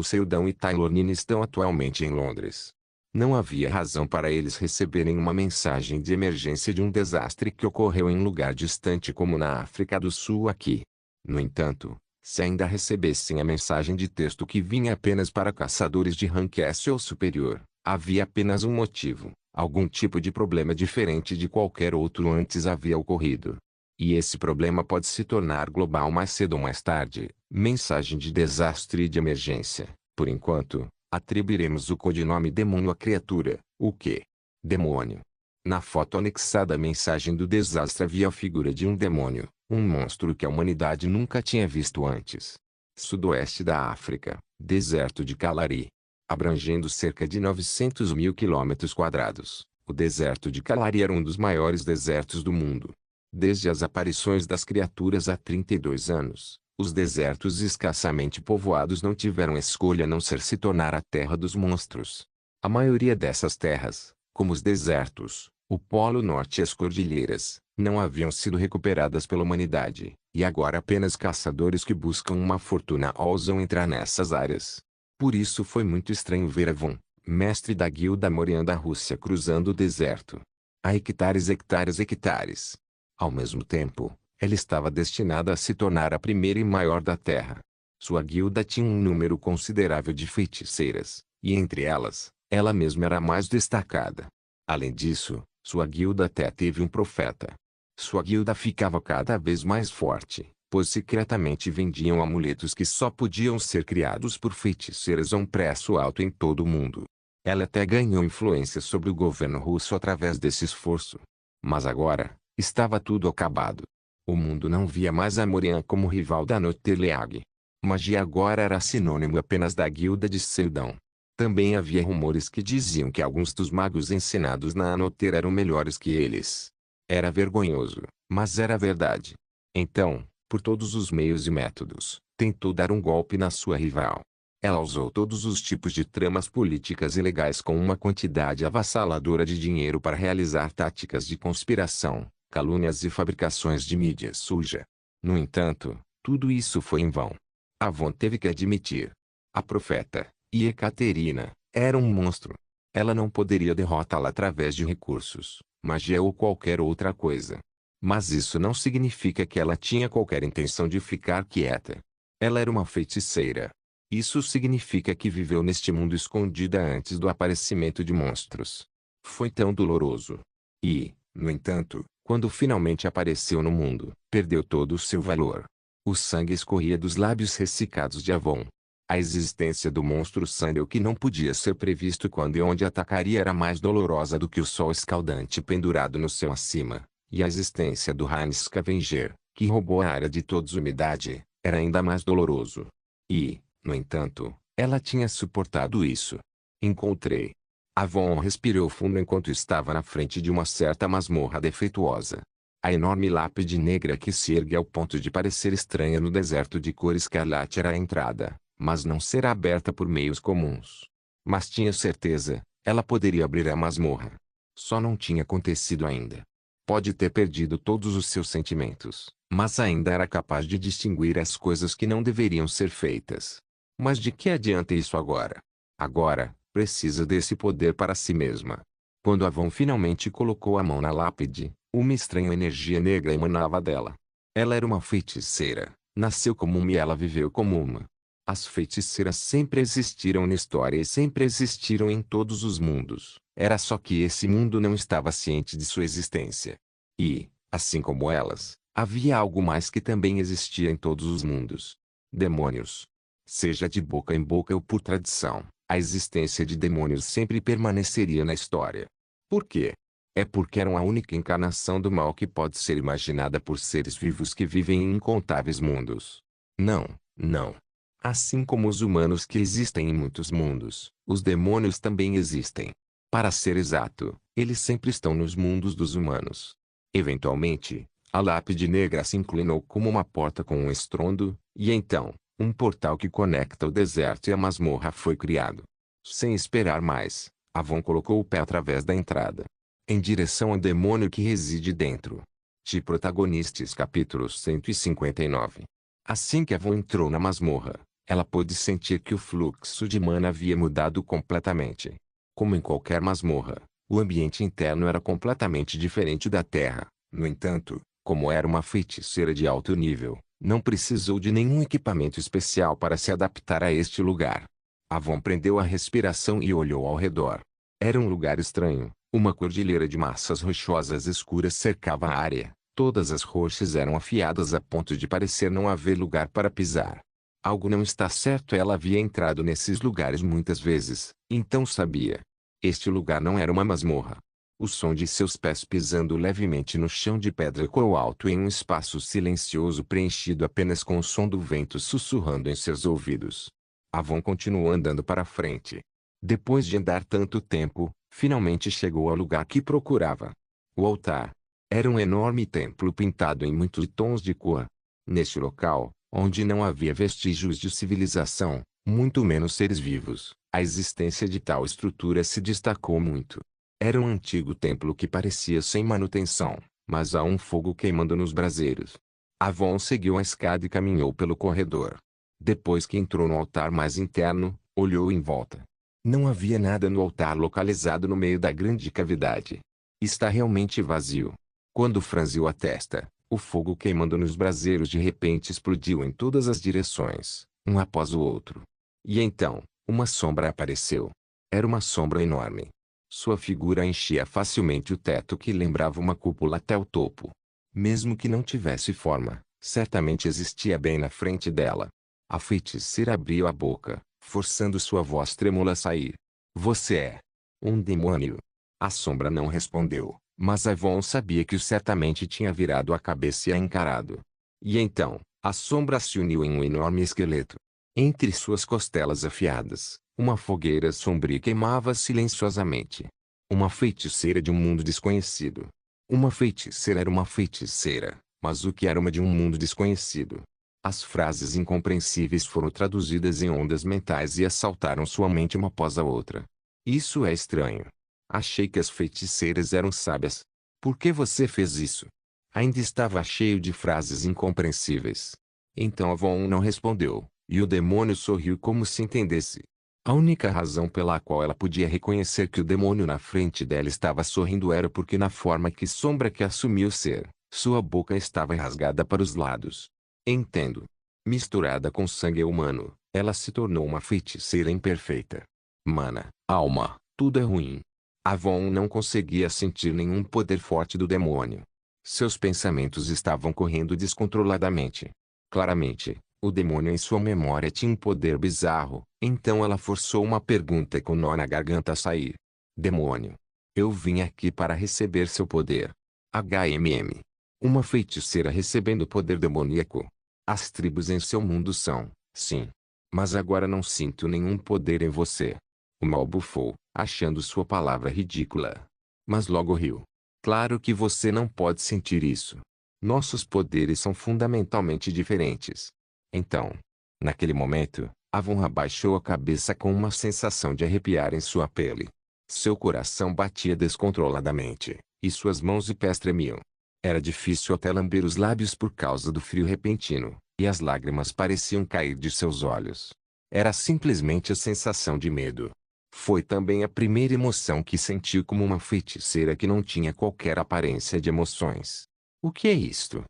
Speaker 1: Seldon e Tailonine estão atualmente em Londres. Não havia razão para eles receberem uma mensagem de emergência de um desastre que ocorreu em lugar distante como na África do Sul aqui. No entanto, Se ainda recebessem a mensagem de texto que vinha apenas para caçadores de rank S ou superior, havia apenas um motivo: algum tipo de problema diferente de qualquer outro antes havia ocorrido. E esse problema pode se tornar global mais cedo ou mais tarde. Mensagem de desastre e de emergência. Por enquanto, atribuiremos o codinome demônio à criatura. O quê? Demônio. Na foto anexada à mensagem do desastre havia a figura de um demônio, um monstro que a humanidade nunca tinha visto antes. Sudoeste da África, deserto de Kalari. Abrangendo cerca de 900 mil quilômetros quadrados, o deserto de Kalari era um dos maiores desertos do mundo. Desde as aparições das criaturas há 32 anos, os desertos escassamente povoados não tiveram escolha a não ser se tornar a terra dos monstros. A maioria dessas terras, como os desertos, o Polo Norte e as cordilheiras, não haviam sido recuperadas pela humanidade, e agora apenas caçadores que buscam uma fortuna ousam entrar nessas áreas. Por isso foi muito estranho ver Avon, mestre da guilda Morian da Rússia, cruzando o deserto. Há hectares, hectares, hectares. Ao mesmo tempo, ela estava destinada a se tornar a primeira e maior da Terra. Sua guilda tinha um número considerável de feiticeiras, e entre elas, ela mesma era a mais destacada. Além disso, sua guilda até teve um profeta. Sua guilda ficava cada vez mais forte, pois secretamente vendiam amuletos que só podiam ser criados por feiticeiras a um preço alto em todo o mundo. Ela até ganhou influência sobre o governo russo através desse esforço. Mas agora, estava tudo acabado. O mundo não via mais a Morian como rival da Notteleag. Magia agora era sinônimo apenas da guilda de Seldon. Também havia rumores que diziam que alguns dos magos ensinados na Anoter eram melhores que eles. Era vergonhoso, mas era verdade. Então, por todos os meios e métodos, tentou dar um golpe na sua rival. Ela usou todos os tipos de tramas políticas e legais com uma quantidade avassaladora de dinheiro para realizar táticas de conspiração, calúnias e fabricações de mídia suja. No entanto, tudo isso foi em vão. Avon teve que admitir. A profeta, Ekaterina, era um monstro. Ela não poderia derrotá-la através de recursos, magia ou qualquer outra coisa. Mas isso não significa que ela tinha qualquer intenção de ficar quieta. Ela era uma feiticeira. Isso significa que viveu neste mundo escondida antes do aparecimento de monstros. Foi tão doloroso. E, no entanto, quando finalmente apareceu no mundo, perdeu todo o seu valor. O sangue escorria dos lábios ressecados de Avon. A existência do monstro Sandel que não podia ser previsto quando e onde atacaria era mais dolorosa do que o sol escaldante pendurado no céu acima. E a existência do Rhine Scavenger, que roubou a área de todos umidade, era ainda mais doloroso. E, no entanto, ela tinha suportado isso. Encontrei. Avon respirou fundo enquanto estava na frente de uma certa masmorra defeituosa. A enorme lápide negra que se ergue ao ponto de parecer estranha no deserto de cor escarlate era a entrada, mas não será aberta por meios comuns. Mas tinha certeza, ela poderia abrir a masmorra. Só não tinha acontecido ainda. Pode ter perdido todos os seus sentimentos, mas ainda era capaz de distinguir as coisas que não deveriam ser feitas. Mas de que adianta isso agora? Agora, precisa desse poder para si mesma. Quando Avon finalmente colocou a mão na lápide, uma estranha energia negra emanava dela. Ela era uma feiticeira, nasceu como uma e ela viveu como uma. As feiticeiras sempre existiram na história e sempre existiram em todos os mundos. Era só que esse mundo não estava ciente de sua existência. E, assim como elas, havia algo mais que também existia em todos os mundos. Demônios. Seja de boca em boca ou por tradição, a existência de demônios sempre permaneceria na história. Por quê? É porque eram a única encarnação do mal que pode ser imaginada por seres vivos que vivem em incontáveis mundos. Não, não. Assim como os humanos que existem em muitos mundos, os demônios também existem. Para ser exato, eles sempre estão nos mundos dos humanos. Eventualmente, a lápide negra se inclinou como uma porta com um estrondo, e então, um portal que conecta o deserto e a masmorra foi criado. Sem esperar mais, Avon colocou o pé através da entrada, em direção ao demônio que reside dentro. De Protagonistas capítulo 159. Assim que Avon entrou na masmorra, ela pôde sentir que o fluxo de mana havia mudado completamente. Como em qualquer masmorra, o ambiente interno era completamente diferente da terra. No entanto, como era uma feiticeira de alto nível, Não precisou de nenhum equipamento especial para se adaptar a este lugar. Avon prendeu a respiração e olhou ao redor. Era um lugar estranho. Uma cordilheira de massas rochosas escuras cercava a área. Todas as rochas eram afiadas a ponto de parecer não haver lugar para pisar. Algo não está certo. Ela havia entrado nesses lugares muitas vezes, então sabia. Este lugar não era uma masmorra. O som de seus pés pisando levemente no chão de pedra ecoou alto em um espaço silencioso preenchido apenas com o som do vento sussurrando em seus ouvidos. Avon continuou andando para frente. Depois de andar tanto tempo, finalmente chegou ao lugar que procurava. O altar. Era um enorme templo pintado em muitos tons de cor. Neste local, onde não havia vestígios de civilização, muito menos seres vivos, a existência de tal estrutura se destacou muito. Era um antigo templo que parecia sem manutenção, mas há um fogo queimando nos braseiros. Avon seguiu a escada e caminhou pelo corredor. Depois que entrou no altar mais interno, olhou em volta. Não havia nada no altar localizado no meio da grande cavidade. Está realmente vazio. Quando franziu a testa, o fogo queimando nos braseiros de repente explodiu em todas as direções, um após o outro. E então, uma sombra apareceu. Era uma sombra enorme. Sua figura enchia facilmente o teto que lembrava uma cúpula até o topo. Mesmo que não tivesse forma, certamente existia bem na frente dela. A feiticeira abriu a boca, forçando sua voz trêmula a sair. Você é um demônio. A sombra não respondeu, mas Avon sabia que certamente tinha virado a cabeça e a encarado. E então, a sombra se uniu em um enorme esqueleto. Entre suas costelas afiadas, uma fogueira sombria queimava silenciosamente. Uma feiticeira de um mundo desconhecido. Uma feiticeira era uma feiticeira, mas o que era uma de um mundo desconhecido? As frases incompreensíveis foram traduzidas em ondas mentais e assaltaram sua mente uma após a outra. Isso é estranho. Achei que as feiticeiras eram sábias. Por que você fez isso? Ainda estava cheio de frases incompreensíveis. Então Avon não respondeu, e o demônio sorriu como se entendesse. A única razão pela qual ela podia reconhecer que o demônio na frente dela estava sorrindo era porque na forma que sombra que assumiu ser, sua boca estava rasgada para os lados. Entendo. Misturada com sangue humano, ela se tornou uma feiticeira imperfeita. Mana, alma, tudo é ruim. Avon não conseguia sentir nenhum poder forte do demônio. Seus pensamentos estavam correndo descontroladamente. Claramente, o demônio em sua memória tinha um poder bizarro, então ela forçou uma pergunta com nó na garganta a sair. Demônio. Eu vim aqui para receber seu poder. HMM. Uma feiticeira recebendo poder demoníaco. As tribos em seu mundo são, sim. Mas agora não sinto nenhum poder em você. O mal bufou, achando sua palavra ridícula. Mas logo riu. Claro que você não pode sentir isso. Nossos poderes são fundamentalmente diferentes. Então, naquele momento, Avon abaixou a cabeça com uma sensação de arrepiar em sua pele. Seu coração batia descontroladamente, e suas mãos e pés tremiam. Era difícil até lamber os lábios por causa do frio repentino, e as lágrimas pareciam cair de seus olhos. Era simplesmente a sensação de medo. Foi também a primeira emoção que sentiu como uma feiticeira que não tinha qualquer aparência de emoções. O que é isto?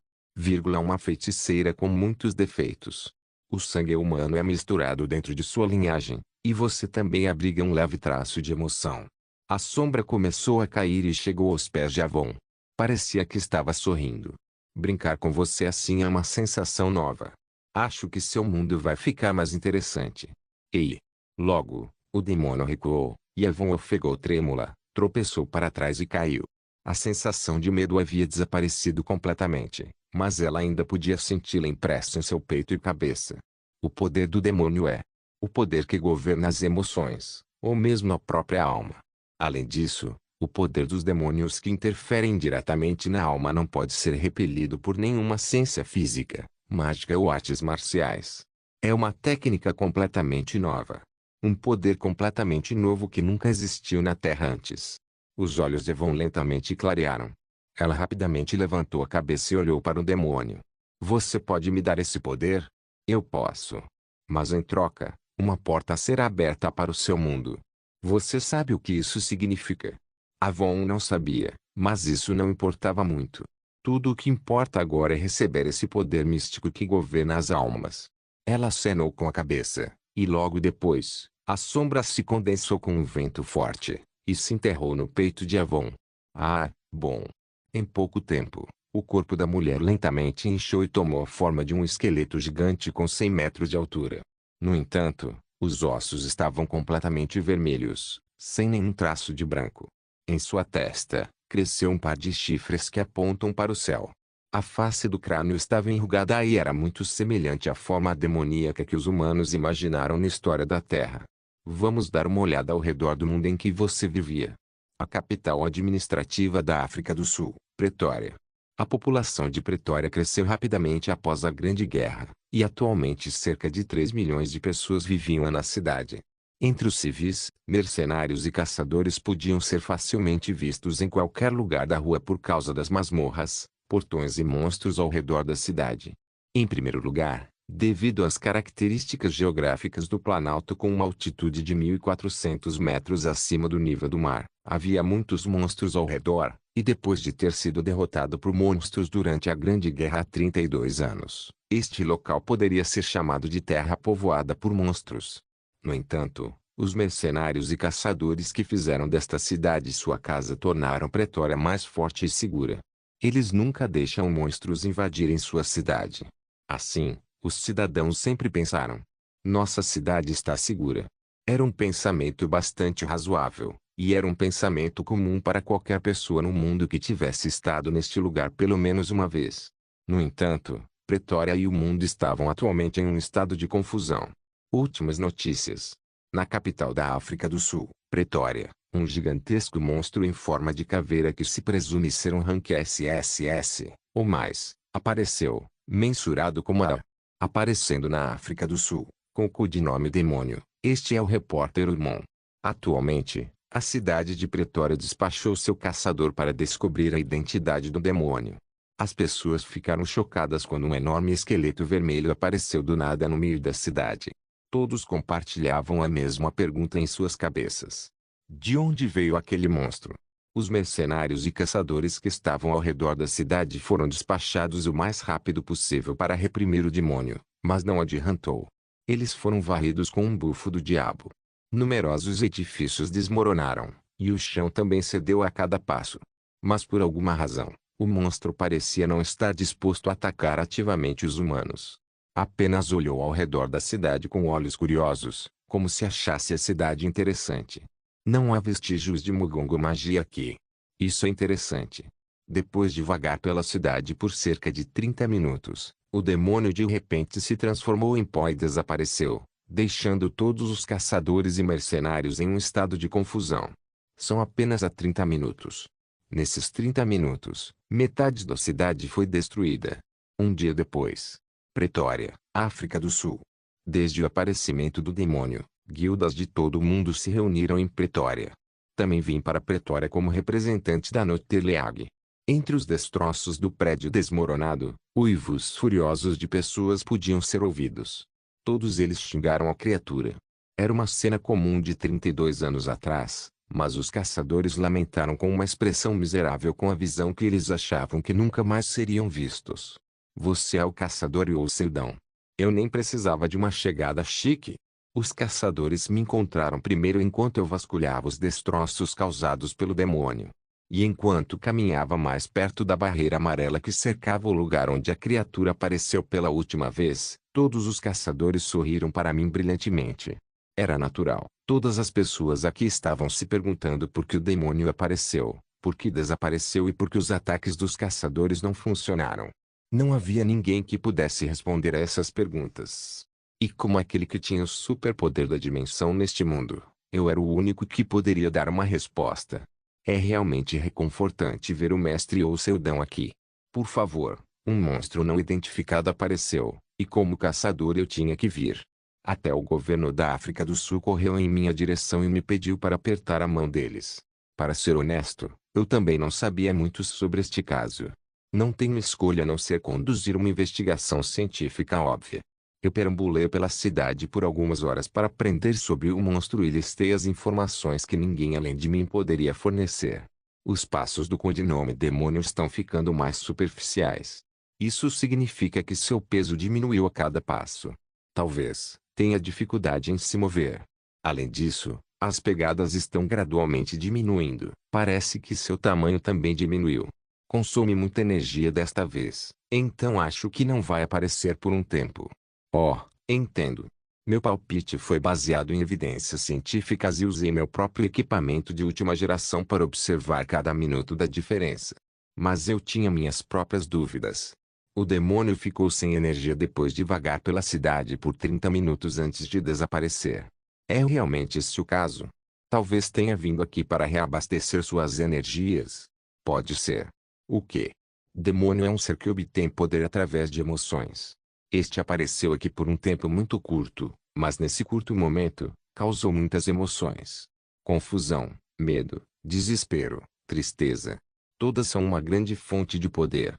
Speaker 1: Uma feiticeira com muitos defeitos. O sangue humano é misturado dentro de sua linhagem, e você também abriga um leve traço de emoção. A sombra começou a cair e chegou aos pés de Avon. Parecia que estava sorrindo. Brincar com você assim é uma sensação nova. Acho que seu mundo vai ficar mais interessante. Ei! Logo, o demônio recuou, e Avon ofegou trêmula, tropeçou para trás e caiu. A sensação de medo havia desaparecido completamente, mas ela ainda podia senti-la impressa em seu peito e cabeça. O poder do demônio é o poder que governa as emoções, ou mesmo a própria alma. Além disso, o poder dos demônios que interferem diretamente na alma não pode ser repelido por nenhuma ciência física, mágica ou artes marciais. É uma técnica completamente nova. Um poder completamente novo que nunca existiu na Terra antes. Os olhos de Avon lentamente clarearam. Ela rapidamente levantou a cabeça e olhou para o demônio. Você pode me dar esse poder? Eu posso. Mas em troca, uma porta será aberta para o seu mundo. Você sabe o que isso significa? Avon não sabia, mas isso não importava muito. Tudo o que importa agora é receber esse poder místico que governa as almas. Ela acenou com a cabeça, e logo depois, a sombra se condensou com um vento forte, e se enterrou no peito de Avon. Ah, bom! Em pouco tempo, o corpo da mulher lentamente inchou e tomou a forma de um esqueleto gigante com 100 metros de altura. No entanto, os ossos estavam completamente vermelhos, sem nenhum traço de branco. Em sua testa, cresceu um par de chifres que apontam para o céu. A face do crânio estava enrugada e era muito semelhante à forma demoníaca que os humanos imaginaram na história da Terra. Vamos dar uma olhada ao redor do mundo em que você vivia. A capital administrativa da África do Sul, Pretória. A população de Pretória cresceu rapidamente após a Grande Guerra, e atualmente cerca de 3 milhões de pessoas viviam na cidade. Entre os civis, mercenários e caçadores podiam ser facilmente vistos em qualquer lugar da rua por causa das masmorras, portões e monstros ao redor da cidade. Em primeiro lugar, devido às características geográficas do Planalto com uma altitude de 1.400 metros acima do nível do mar, havia muitos monstros ao redor, e depois de ter sido derrotado por monstros durante a Grande Guerra há 32 anos, este local poderia ser chamado de terra povoada por monstros. No entanto, os mercenários e caçadores que fizeram desta cidade sua casa tornaram Pretória mais forte e segura. Eles nunca deixam monstros invadirem sua cidade. Assim, os cidadãos sempre pensaram: nossa cidade está segura. Era um pensamento bastante razoável, e era um pensamento comum para qualquer pessoa no mundo que tivesse estado neste lugar pelo menos uma vez. No entanto, Pretória e o mundo estavam atualmente em um estado de confusão. Últimas notícias. Na capital da África do Sul, Pretória, um gigantesco monstro em forma de caveira que se presume ser um rank SSS, ou mais, apareceu, mensurado como a aparecendo na África do Sul, com o codinome Demônio. Este é o repórter Urmon. Atualmente, a cidade de Pretória despachou seu caçador para descobrir a identidade do demônio. As pessoas ficaram chocadas quando um enorme esqueleto vermelho apareceu do nada no meio da cidade. Todos compartilhavam a mesma pergunta em suas cabeças. De onde veio aquele monstro? Os mercenários e caçadores que estavam ao redor da cidade foram despachados o mais rápido possível para reprimir o demônio, mas não adiantou. Eles foram varridos com um bufo do diabo. Numerosos edifícios desmoronaram, e o chão também cedeu a cada passo. Mas por alguma razão, o monstro parecia não estar disposto a atacar ativamente os humanos. Apenas olhou ao redor da cidade com olhos curiosos, como se achasse a cidade interessante. Não há vestígios de Mugongo magia aqui. Isso é interessante. Depois de vagar pela cidade por cerca de 30 minutos, o demônio de repente se transformou em pó e desapareceu, deixando todos os caçadores e mercenários em um estado de confusão. São apenas há 30 minutos. Nesses 30 minutos, metade da cidade foi destruída. Um dia depois, Pretória, África do Sul. Desde o aparecimento do demônio, guildas de todo o mundo se reuniram em Pretória. Também vim para Pretória como representante da Noterleag. Entre os destroços do prédio desmoronado, uivos furiosos de pessoas podiam ser ouvidos. Todos eles xingaram a criatura. Era uma cena comum de 32 anos atrás, mas os caçadores lamentaram com uma expressão miserável com a visão que eles achavam que nunca mais seriam vistos. Você é o caçador e o Seldão. Eu nem precisava de uma chegada chique. Os caçadores me encontraram primeiro enquanto eu vasculhava os destroços causados pelo demônio. E enquanto caminhava mais perto da barreira amarela que cercava o lugar onde a criatura apareceu pela última vez, todos os caçadores sorriram para mim brilhantemente. Era natural. Todas as pessoas aqui estavam se perguntando por que o demônio apareceu, por que desapareceu e por que os ataques dos caçadores não funcionaram. Não havia ninguém que pudesse responder a essas perguntas. E como aquele que tinha o superpoder da dimensão neste mundo, eu era o único que poderia dar uma resposta. É realmente reconfortante ver o mestre ou seu Dão aqui. Por favor, um monstro não identificado apareceu, e como caçador eu tinha que vir. Até o governo da África do Sul correu em minha direção e me pediu para apertar a mão deles. Para ser honesto, eu também não sabia muito sobre este caso. Não tenho escolha a não ser conduzir uma investigação científica óbvia. Eu perambulei pela cidade por algumas horas para aprender sobre o monstro e listei as informações que ninguém além de mim poderia fornecer. Os passos do codinome demônio estão ficando mais superficiais. Isso significa que seu peso diminuiu a cada passo. Talvez tenha dificuldade em se mover. Além disso, as pegadas estão gradualmente diminuindo. Parece que seu tamanho também diminuiu. Consome muita energia desta vez, então acho que não vai aparecer por um tempo. Oh, entendo. Meu palpite foi baseado em evidências científicas e usei meu próprio equipamento de última geração para observar cada minuto da diferença. Mas eu tinha minhas próprias dúvidas. O demônio ficou sem energia depois de vagar pela cidade por 30 minutos antes de desaparecer. É realmente esse o caso? Talvez tenha vindo aqui para reabastecer suas energias. Pode ser. O quê? Demônio é um ser que obtém poder através de emoções. Este apareceu aqui por um tempo muito curto, mas nesse curto momento, causou muitas emoções. Confusão, medo, desespero, tristeza. Todas são uma grande fonte de poder.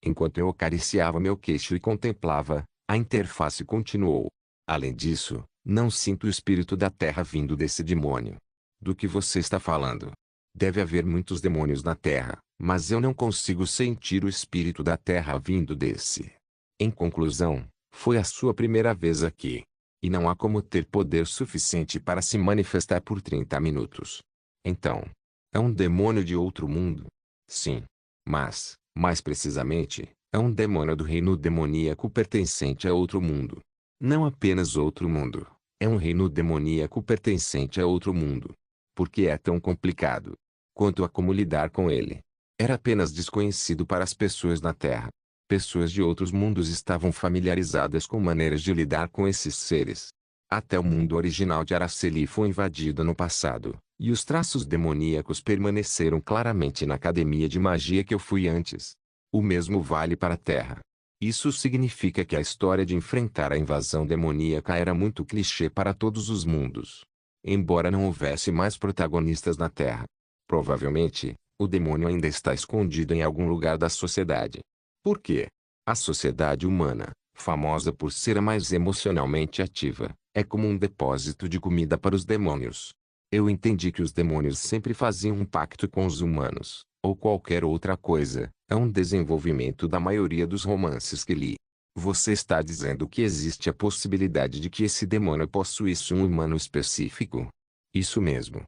Speaker 1: Enquanto eu acariciava meu queixo e contemplava, a interface continuou. Além disso, não sinto o espírito da terra vindo desse demônio. Do que você está falando? Deve haver muitos demônios na terra, mas eu não consigo sentir o espírito da terra vindo desse. Em conclusão, foi a sua primeira vez aqui. E não há como ter poder suficiente para se manifestar por 30 minutos. Então, é um demônio de outro mundo? Sim. Mas, mais precisamente, é um demônio do reino demoníaco pertencente a outro mundo. Não apenas outro mundo, é um reino demoníaco pertencente a outro mundo. Por que é tão complicado? Quanto a como lidar com ele? Era apenas desconhecido para as pessoas na Terra. Pessoas de outros mundos estavam familiarizadas com maneiras de lidar com esses seres. Até o mundo original de Araceli foi invadido no passado, e os traços demoníacos permaneceram claramente na academia de magia que eu fui antes. O mesmo vale para a Terra. Isso significa que a história de enfrentar a invasão demoníaca era muito clichê para todos os mundos. Embora não houvesse mais protagonistas na Terra. Provavelmente, o demônio ainda está escondido em algum lugar da sociedade. Por quê? A sociedade humana, famosa por ser a mais emocionalmente ativa, é como um depósito de comida para os demônios. Eu entendi que os demônios sempre faziam um pacto com os humanos, ou qualquer outra coisa. É um desenvolvimento da maioria dos romances que li. Você está dizendo que existe a possibilidade de que esse demônio possuísse um humano específico? Isso mesmo.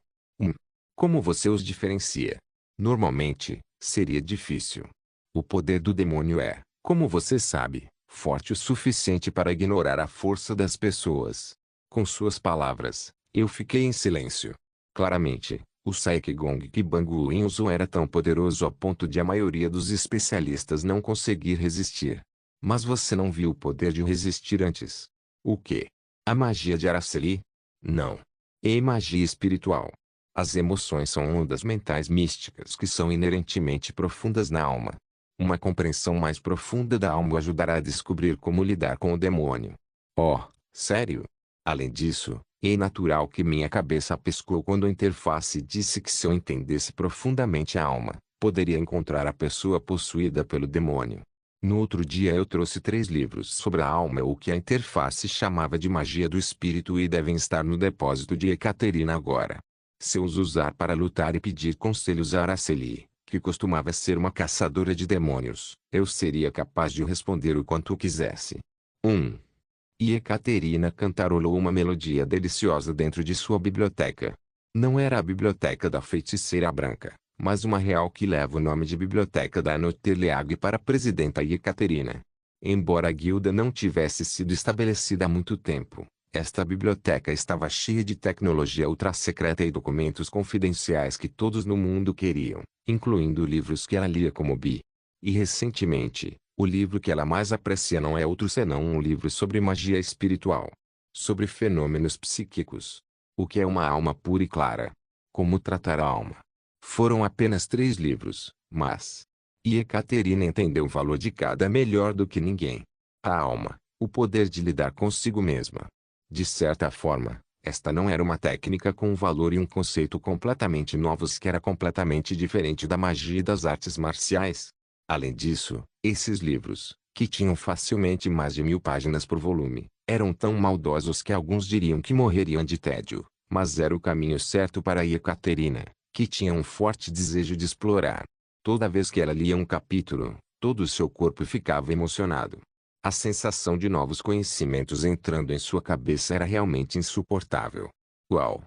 Speaker 1: Como você os diferencia? Normalmente, seria difícil. O poder do demônio é, como você sabe, forte o suficiente para ignorar a força das pessoas. Com suas palavras, eu fiquei em silêncio. Claramente, o Saikigong Kibangu Inzo era tão poderoso a ponto de a maioria dos especialistas não conseguir resistir. Mas você não viu o poder de resistir antes. O quê? A magia de Araceli? Não. É magia espiritual. As emoções são ondas mentais místicas que são inerentemente profundas na alma. Uma compreensão mais profunda da alma o ajudará a descobrir como lidar com o demônio. Oh, sério? Além disso, é natural que minha cabeça piscou quando a interface disse que se eu entendesse profundamente a alma, poderia encontrar a pessoa possuída pelo demônio. No outro dia eu trouxe 3 livros sobre a alma, o que a interface chamava de magia do espírito, e devem estar no depósito de Ekaterina agora. Se eu os usar para lutar e pedir conselhos a Araceli, que costumava ser uma caçadora de demônios, eu seria capaz de responder o quanto quisesse. E Ekaterina cantarolou uma melodia deliciosa dentro de sua biblioteca. Não era a biblioteca da feiticeira branca, mas uma real que leva o nome de Biblioteca da Anoterleag para a presidenta Ekaterina. Embora a guilda não tivesse sido estabelecida há muito tempo, esta biblioteca estava cheia de tecnologia ultra-secreta e documentos confidenciais que todos no mundo queriam, incluindo livros que ela lia como Bi. E recentemente, o livro que ela mais aprecia não é outro senão um livro sobre magia espiritual. Sobre fenômenos psíquicos. O que é uma alma pura e clara? Como tratar a alma? Foram apenas 3 livros, mas... E Ekaterina entendeu o valor de cada melhor do que ninguém. A alma, o poder de lidar consigo mesma. De certa forma, esta não era uma técnica com um valor e um conceito completamente novos que era completamente diferente da magia e das artes marciais. Além disso, esses livros, que tinham facilmente mais de 1000 páginas por volume, eram tão maldosos que alguns diriam que morreriam de tédio, mas era o caminho certo para Ekaterina. que tinha um forte desejo de explorar. Toda vez que ela lia um capítulo, todo o seu corpo ficava emocionado. A sensação de novos conhecimentos entrando em sua cabeça era realmente insuportável. Uau!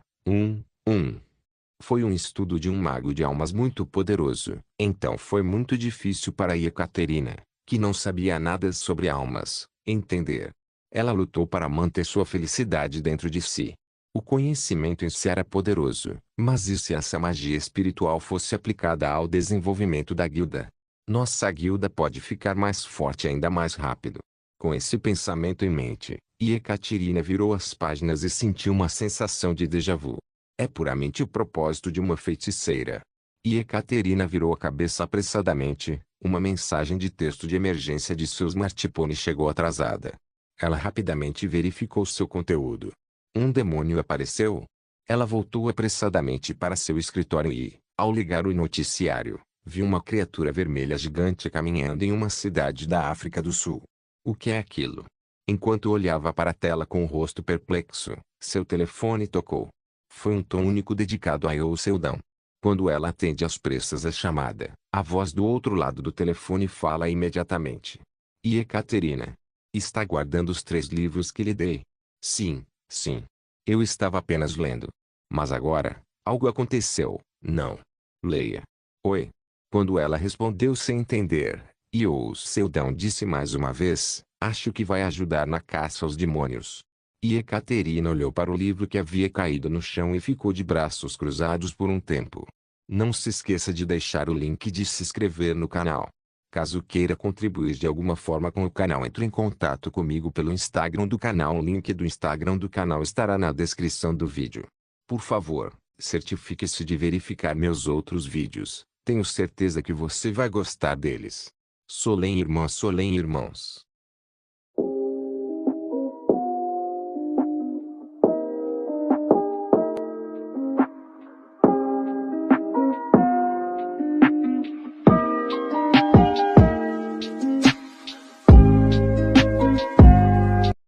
Speaker 1: Foi um estudo de um mago de almas muito poderoso. Então foi muito difícil para Ekaterina, que não sabia nada sobre almas, entender. Ela lutou para manter sua felicidade dentro de si. O conhecimento em si era poderoso, mas e se essa magia espiritual fosse aplicada ao desenvolvimento da guilda? Nossa guilda pode ficar mais forte ainda mais rápido. Com esse pensamento em mente, Ekaterina virou as páginas e sentiu uma sensação de déjà vu. É puramente o propósito de uma feiticeira. Ekaterina virou a cabeça apressadamente. Uma mensagem de texto de emergência de seu smartphone chegou atrasada. Ela rapidamente verificou seu conteúdo. Um demônio apareceu? Ela voltou apressadamente para seu escritório e, ao ligar o noticiário, viu uma criatura vermelha gigante caminhando em uma cidade da África do Sul. O que é aquilo? Enquanto olhava para a tela com o rosto perplexo, seu telefone tocou. Foi um tom único dedicado a Eu Seldão. Quando ela atende às pressas a chamada, a voz do outro lado do telefone fala imediatamente. Ekaterina. Está guardando os 3 livros que lhe dei? Sim, sim. Eu estava apenas lendo. Mas agora, algo aconteceu. Não. Leia. Oi. Quando ela respondeu sem entender, Eu Seldão disse mais uma vez, acho que vai ajudar na caça aos demônios. Ekaterina olhou para o livro que havia caído no chão e ficou de braços cruzados por um tempo. Não se esqueça de deixar o link de se inscrever no canal. Caso queira contribuir de alguma forma com o canal, entre em contato comigo pelo Instagram do canal. O link do Instagram do canal estará na descrição do vídeo. Por favor, certifique-se de verificar meus outros vídeos. Tenho certeza que você vai gostar deles. Solem irmãs, Solem irmãos.